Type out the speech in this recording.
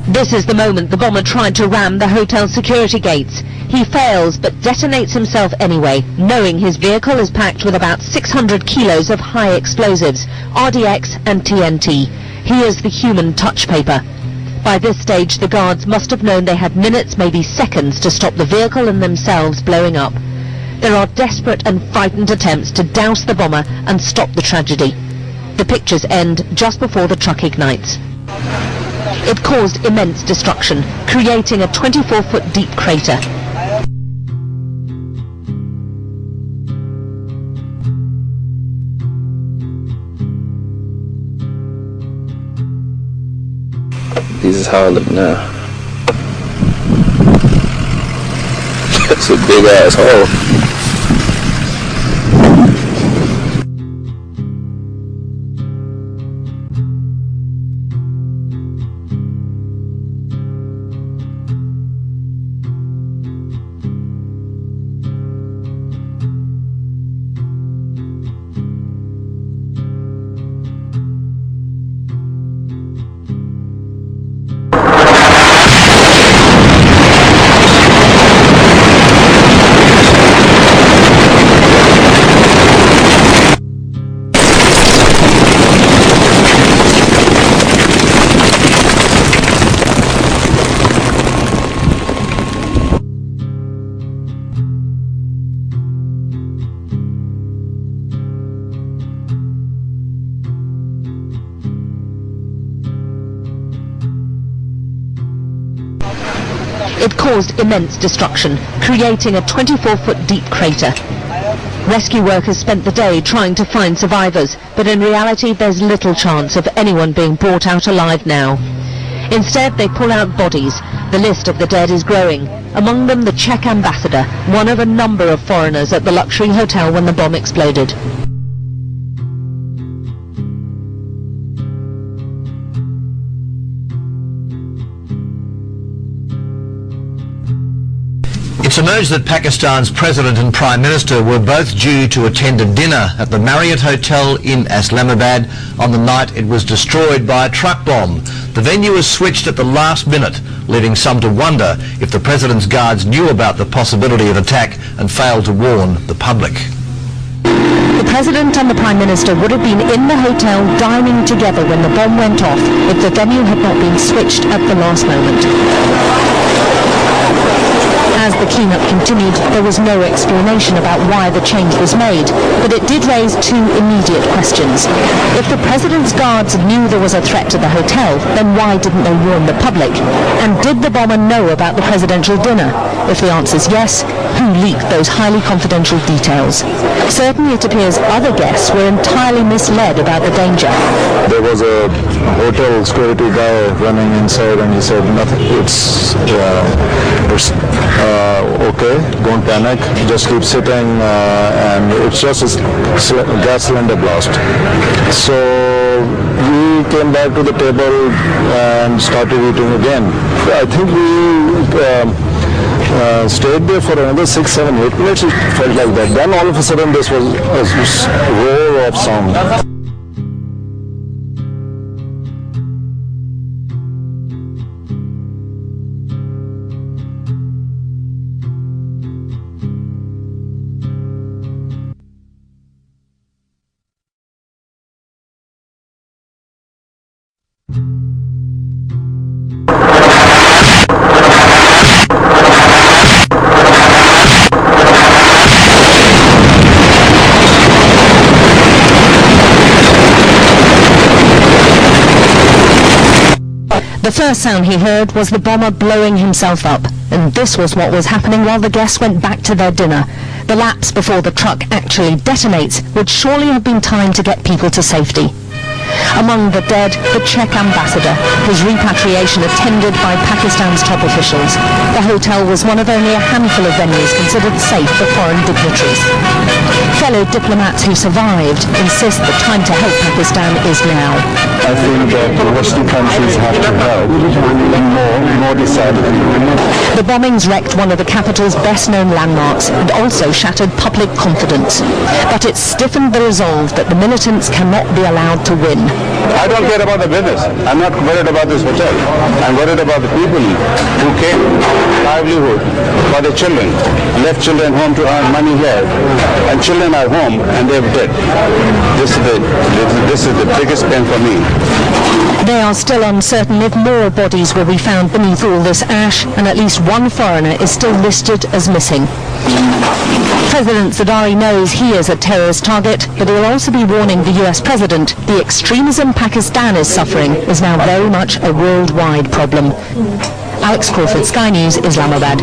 This is the moment the bomber tried to ram the hotel security gates. He fails but detonates himself anyway, knowing his vehicle is packed with about 600 kilos of high explosives, RDX and TNT. He is the human touch paper. By this stage, the guards must have known they had minutes, maybe seconds, to stop the vehicle and themselves blowing up. There are desperate and frightened attempts to douse the bomber and stop the tragedy. The pictures end just before the truck ignites. It caused immense destruction, creating a 24-foot deep crater. This is how I look now. It's a big ass hole. It caused immense destruction, creating a 24-foot deep crater. Rescue workers spent the day trying to find survivors, but in reality there's little chance of anyone being brought out alive now. Instead, they pull out bodies. The list of the dead is growing. Among them, the Czech ambassador, one of a number of foreigners at the luxury hotel when the bomb exploded. It's emerged that Pakistan's President and Prime Minister were both due to attend a dinner at the Marriott Hotel in Islamabad on the night it was destroyed by a truck bomb. The venue was switched at the last minute, leaving some to wonder if the President's guards knew about the possibility of attack and failed to warn the public. The President and the Prime Minister would have been in the hotel dining together when the bomb went off if the venue had not been switched at the last moment. As the cleanup continued, there was no explanation about why the change was made, but it did raise two immediate questions. If the President's guards knew there was a threat to the hotel, then why didn't they warn the public? And did the bomber know about the presidential dinner? If the answer is yes, who leaked those highly confidential details? Certainly it appears other guests were entirely misled about the danger. There was a hotel security guy running inside and he said, nothing, it's okay, don't panic, just keep sitting, and it's just a gas cylinder blast. So we came back to the table and started eating again. I think we stayed there for another 6, 7, 8 minutes, it felt like that. Then all of a sudden this was a roar of sound. The first sound he heard was the bomber blowing himself up, and this was what was happening while the guests went back to their dinner. The lapse before the truck actually detonates would surely have been time to get people to safety. Among the dead, the Czech ambassador, his repatriation attended by Pakistan's top officials. The hotel was one of only a handful of venues considered safe for foreign dignitaries. Fellow diplomats who survived insist the time to help Pakistan is now. I think that the Western countries have to help more decidedly. The bombings wrecked one of the capital's best-known landmarks and also shattered public confidence. But it stiffened the resolve that the militants cannot be allowed to win. I don't care about the business. I'm not worried about this hotel. I'm worried about the people who came, livelihood, for their children, left children home to earn money here, and children are home and they're dead. This is the biggest pain for me. They are still uncertain if more bodies will be found beneath all this ash, and at least one foreigner is still listed as missing. President Zardari knows he is a terrorist target, but he will also be warning the US president the extremism Pakistan is suffering is now very much a worldwide problem. Alex Crawford, Sky News, Islamabad.